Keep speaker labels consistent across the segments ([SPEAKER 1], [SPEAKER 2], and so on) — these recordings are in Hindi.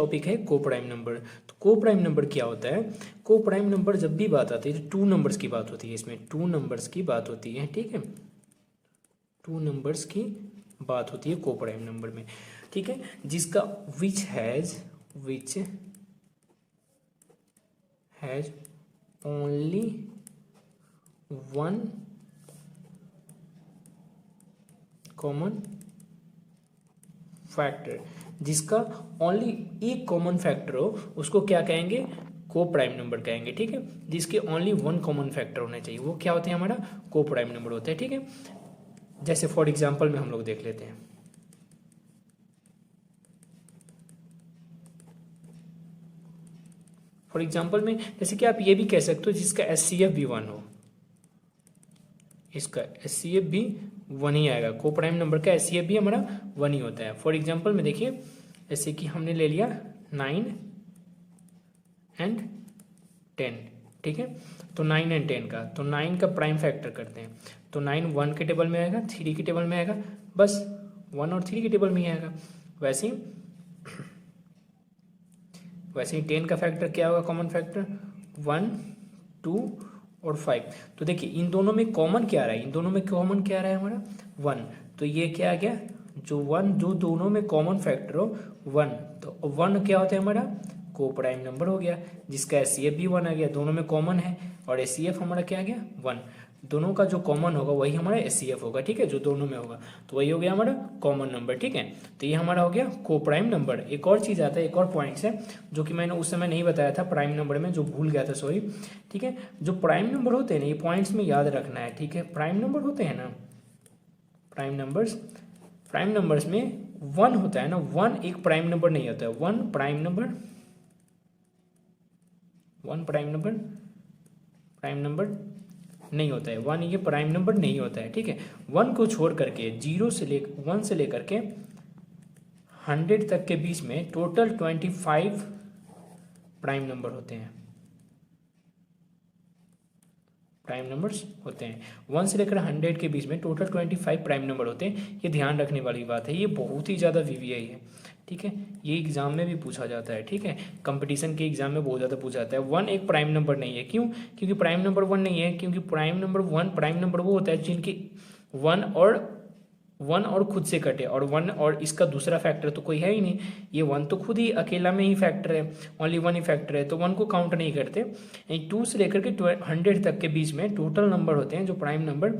[SPEAKER 1] टॉपिक है को प्राइम नंबर। तो को प्राइम नंबर क्या होता है? को प्राइम नंबर जब भी बात आती है तो 2 नंबर्स की बात होती है, इसमें 2 नंबर्स की बात होती है, ठीक है, 2 नंबर्स की बात होती है को प्राइम नंबर में, ठीक है, जिसका which has only one common factor, जिसका ओनली एक कॉमन फैक्टर हो उसको क्या कहेंगे? को प्राइम नंबर कहेंगे, ठीक है, जिसके ओनली वन कॉमन फैक्टर होना चाहिए वो क्या होते हैं? हमारा को प्राइम नंबर होता है, ठीक है। जैसे फॉर एग्जांपल में हम लोग देख लेते हैं, फॉर एग्जांपल में जैसे कि आप ये भी कह सकते हो जिसका HCF भी 1 हो, इसका HCF भी 1 ही आएगा, को प्राइम नंबर का HCF भी हमारा 1 ही होता है। फॉर एग्जांपल में देखिए, जैसे कि हमने ले लिया 9 एंड 10, ठीक है, तो 9 एंड 10 का, तो 9 का प्राइम फैक्टर करते हैं, तो 9 1 के टेबल में आएगा, 3 के टेबल में आएगा, बस 1 और 3 के टेबल में ही आएगा। वैसे ही 10 का फैक्टर क्या होगा? कॉमन फैक्टर 1 2 और 5। तो देखिए इन दोनों में कॉमन क्या आ रहा है? इन दोनों में कॉमन क्या आ रहा है हमारा? 1। तो ये क्या आ गया? जो दोनों में कॉमन फैक्टर हो 1, तो 1 क्या होता है हमारा? को प्राइम नंबर हो गया, जिसका HCF भी 1 आ गया, दोनों में कॉमन है, और HCF हमारा क्या आ गया? 1। दोनों का जो कॉमन होगा वही हमारा HCF होगा, ठीक है, जो दोनों में होगा, तो वही हो गया हमारा कॉमन नंबर, ठीक है। तो ये हमारा हो गया को प्राइम नंबर। एक और चीज़ आता है, एक और पॉइंट्स है जो कि मैंने उस समय नहीं बताया था प्राइम नंबर में, जो भूल गया था, सॉरी, ठीक है। जो प्राइम नंबर होते हैं ना, ये पॉइंट्स में याद रखना है, ठीक है। प्राइम नंबर होते हैं ना, प्राइम नंबर्स में 1 होता है ना, 1 एक प्राइम नंबर नहीं होता है, 1 प्राइम नंबर नहीं होता है, 1 ये प्राइम नंबर नहीं होता है, ठीक है। 1 को छोड़ करके 1 से लेकर के 100 तक के बीच में टोटल 25 प्राइम नंबर होते हैं, प्राइम नंबर्स होते हैं। 1 से लेकर 100 के बीच में टोटल 25 प्राइम नंबर होते हैं। ये ध्यान रखने वाली बात है, ये बहुत ही ज़्यादा VVI है, ठीक है, ये एग्जाम में भी पूछा जाता है, ठीक है, कंपटीशन के एग्जाम में बहुत ज़्यादा पूछा जाता है। 1 एक प्राइम नंबर नहीं है, क्यों? क्योंकि प्राइम नंबर 1 नहीं है, क्योंकि प्राइम नंबर वो होता है जिनकी 1 और खुद से कटे, और 1 और इसका दूसरा फैक्टर तो कोई है ही नहीं, ये 1 तो खुद ही अकेला में ही फैक्टर है, ओनली 1 ही फैक्टर है, तो 1 को काउंट नहीं करते। 2 से लेकर के 100 तक के बीच में टोटल नंबर होते हैं जो प्राइम नंबर,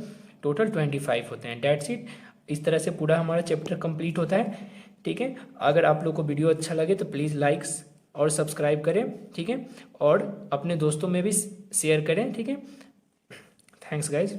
[SPEAKER 1] टोटल 25 होते हैं, डेट्स इट। इस तरह से पूरा हमारा चैप्टर कंप्लीट होता है, ठीक है। अगर आप लोग को वीडियो अच्छा लगे तो प्लीज़ लाइक्स और सब्सक्राइब करें, ठीक है, और अपने दोस्तों में भी शेयर करें, ठीक है। Thanks guys.